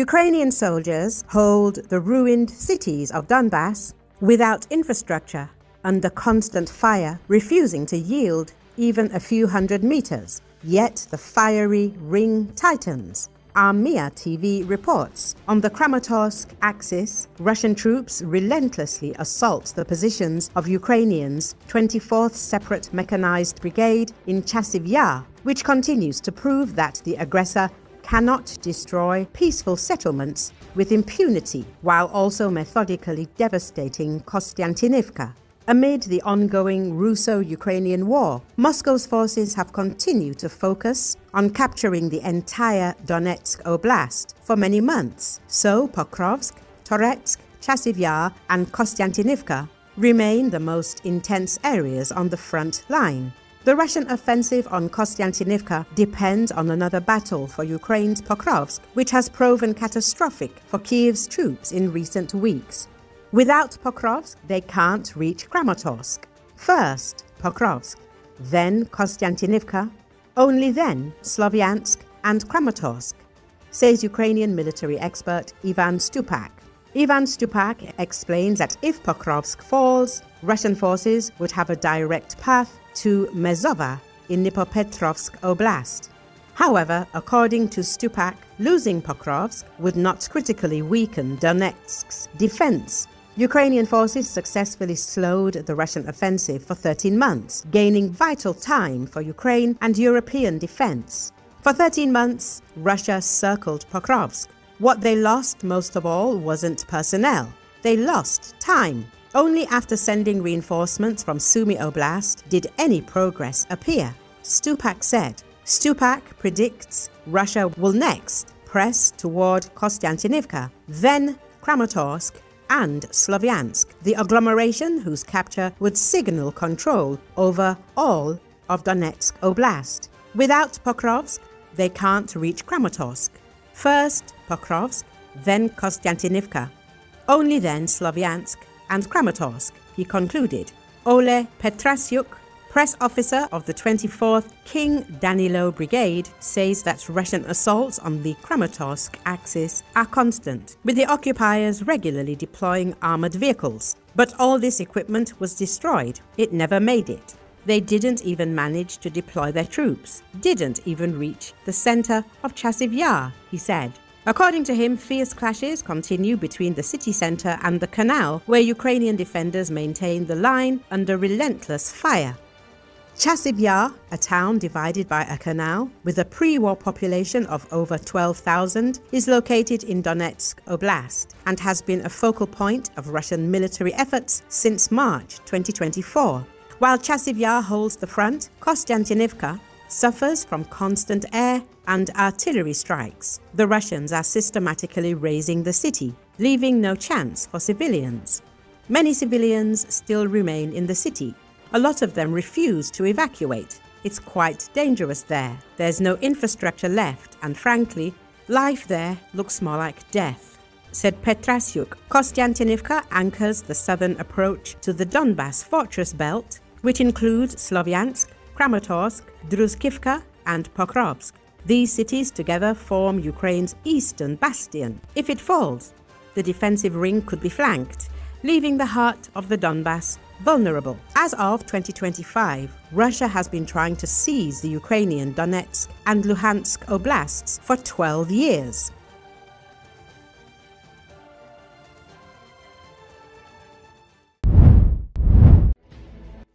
Ukrainian soldiers hold the ruined cities of Donbas without infrastructure, under constant fire, refusing to yield even a few hundred meters. Yet the fiery ring tightens. Armiia TV reports. On the Kramatorsk axis, Russian troops relentlessly assault the positions of Ukrainians' 24th Separate Mechanized Brigade in Chasiv Yar, which continues to prove that the aggressor cannot destroy peaceful settlements with impunity, while also methodically devastating Kostiantynivka. Amid the ongoing Russo-Ukrainian war, Moscow's forces have continued to focus on capturing the entire Donetsk Oblast for many months. So Pokrovsk, Toretsk, Chasiv Yar and Kostiantynivka remain the most intense areas on the front line. The Russian offensive on Kostiantynivka depends on another battle for Ukraine's Pokrovsk, which has proven catastrophic for Kiev's troops in recent weeks. Without Pokrovsk, they can't reach Kramatorsk. First Pokrovsk, then Kostiantynivka, only then Slovyansk and Kramatorsk, says Ukrainian military expert Ivan Stupak. Ivan Stupak explains that if Pokrovsk falls, Russian forces would have a direct path to Mezova in Dnipropetrovsk Oblast. However, according to Stupak, losing Pokrovsk would not critically weaken Donetsk's defense. Ukrainian forces successfully slowed the Russian offensive for 13 months, gaining vital time for Ukraine and European defense. For 13 months, Russia circled Pokrovsk. What they lost most of all wasn't personnel. They lost time. Only after sending reinforcements from Sumy Oblast did any progress appear, Stupak said. Stupak predicts Russia will next press toward Kostiantynivka, then Kramatorsk and Slovyansk, the agglomeration whose capture would signal control over all of Donetsk Oblast. Without Pokrovsk, they can't reach Kramatorsk. First Pokrovsk, then Kostiantynivka, only then Slovyansk and Kramatorsk, he concluded. Ole Petrasyuk, press officer of the 24th King Danilo Brigade, says that Russian assaults on the Kramatorsk axis are constant, with the occupiers regularly deploying armored vehicles. But all this equipment was destroyed. It never made it. They didn't even manage to deploy their troops, didn't even reach the center of Chasiv Yar, he said. According to him, fierce clashes continue between the city center and the canal, where Ukrainian defenders maintain the line under relentless fire. Chasiv Yar, a town divided by a canal with a pre-war population of over 12,000, is located in Donetsk Oblast and has been a focal point of Russian military efforts since March 2024. While Chasiv Yar holds the front, Kostiantynivka suffers from constant air and artillery strikes. The Russians are systematically razing the city, leaving no chance for civilians. Many civilians still remain in the city. A lot of them refuse to evacuate. It's quite dangerous there. There's no infrastructure left, and frankly, life there looks more like death, said Petrasyuk. Kostiantynivka anchors the southern approach to the Donbas fortress belt, which includes Slovyansk, Kramatorsk, Druskivka and Pokrovsk. These cities together form Ukraine's eastern bastion. If it falls, the defensive ring could be flanked, leaving the heart of the Donbas vulnerable. As of 2025, Russia has been trying to seize the Ukrainian Donetsk and Luhansk oblasts for 12 years.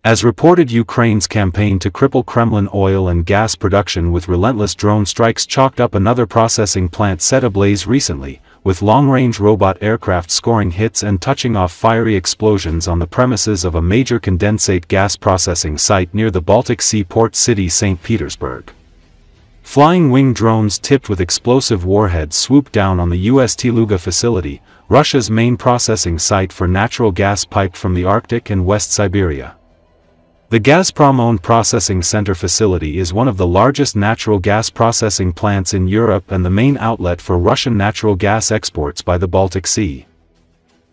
As reported, Ukraine's campaign to cripple Kremlin oil and gas production with relentless drone strikes chalked up another processing plant set ablaze recently, with long-range robot aircraft scoring hits and touching off fiery explosions on the premises of a major condensate gas processing site near the Baltic Sea port city St. Petersburg. Flying wing drones tipped with explosive warheads swooped down on the U.S. Teluga facility, Russia's main processing site for natural gas piped from the Arctic and West Siberia. The Gazprom-owned processing center facility is one of the largest natural gas processing plants in Europe and the main outlet for Russian natural gas exports by the Baltic Sea.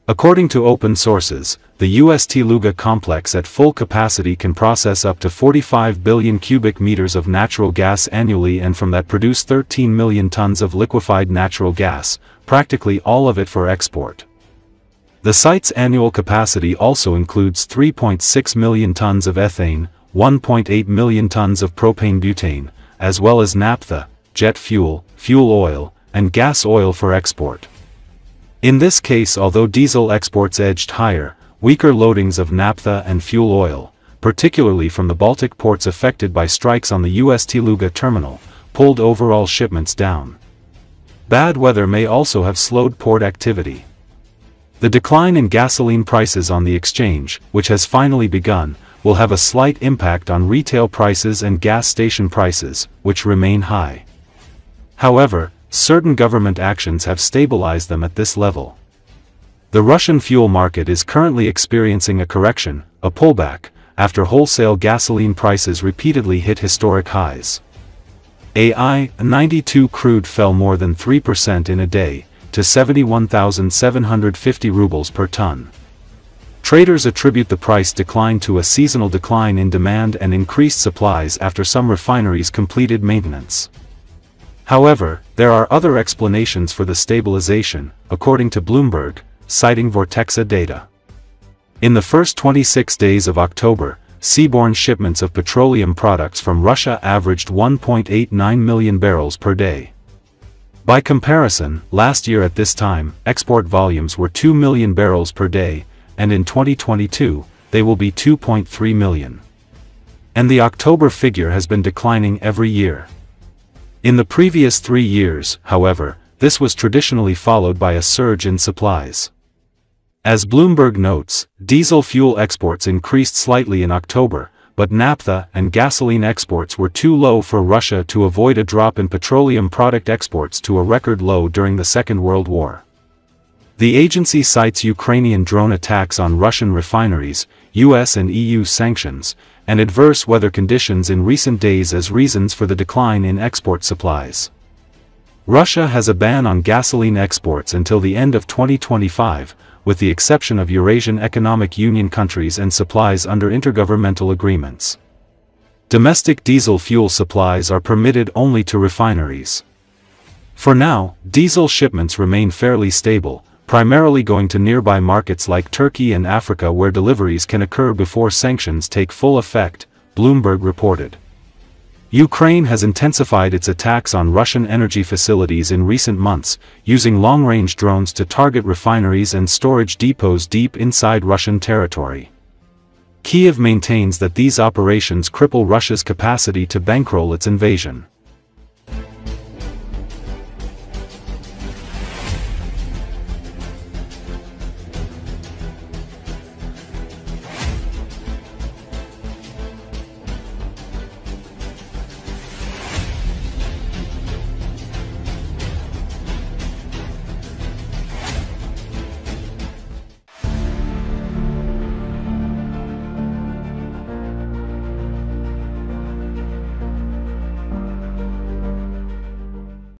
According to open sources, the UST Luga complex at full capacity can process up to 45 billion cubic meters of natural gas annually and from that produce 13 million tons of liquefied natural gas, practically all of it for export. The site's annual capacity also includes 3.6 million tons of ethane, 1.8 million tons of propane-butane, as well as naphtha, jet fuel, fuel oil, and gas oil for export. In this case, although diesel exports edged higher, weaker loadings of naphtha and fuel oil, particularly from the Baltic ports affected by strikes on the UST Luga terminal, pulled overall shipments down. Bad weather may also have slowed port activity. The decline in gasoline prices on the exchange, which has finally begun, will have a slight impact on retail prices and gas station prices, which remain high. However, certain government actions have stabilized them at this level. The Russian fuel market is currently experiencing a correction, a pullback, after wholesale gasoline prices repeatedly hit historic highs. I-92 crude fell more than 3% in a day, to 71,750 rubles per ton. Traders attribute the price decline to a seasonal decline in demand and increased supplies after some refineries completed maintenance. However, there are other explanations for the stabilization, according to Bloomberg, citing Vortexa data. In the first 26 days of October, seaborne shipments of petroleum products from Russia averaged 1.89 million barrels per day. By comparison, last year at this time, export volumes were 2 million barrels per day, and in 2022, they will be 2.3 million. And the October figure has been declining every year. In the previous 3 years, however, this was traditionally followed by a surge in supplies. As Bloomberg notes, diesel fuel exports increased slightly in October, but naphtha and gasoline exports were too low for Russia to avoid a drop in petroleum product exports to a record low during the Second World War. The agency cites Ukrainian drone attacks on Russian refineries, US and EU sanctions, and adverse weather conditions in recent days as reasons for the decline in export supplies. Russia has a ban on gasoline exports until the end of 2025, with the exception of Eurasian Economic Union countries and supplies under intergovernmental agreements. Domestic diesel fuel supplies are permitted only to refineries. For now, diesel shipments remain fairly stable, primarily going to nearby markets like Turkey and Africa where deliveries can occur before sanctions take full effect, Bloomberg reported. Ukraine has intensified its attacks on Russian energy facilities in recent months, using long-range drones to target refineries and storage depots deep inside Russian territory. Kiev maintains that these operations cripple Russia's capacity to bankroll its invasion.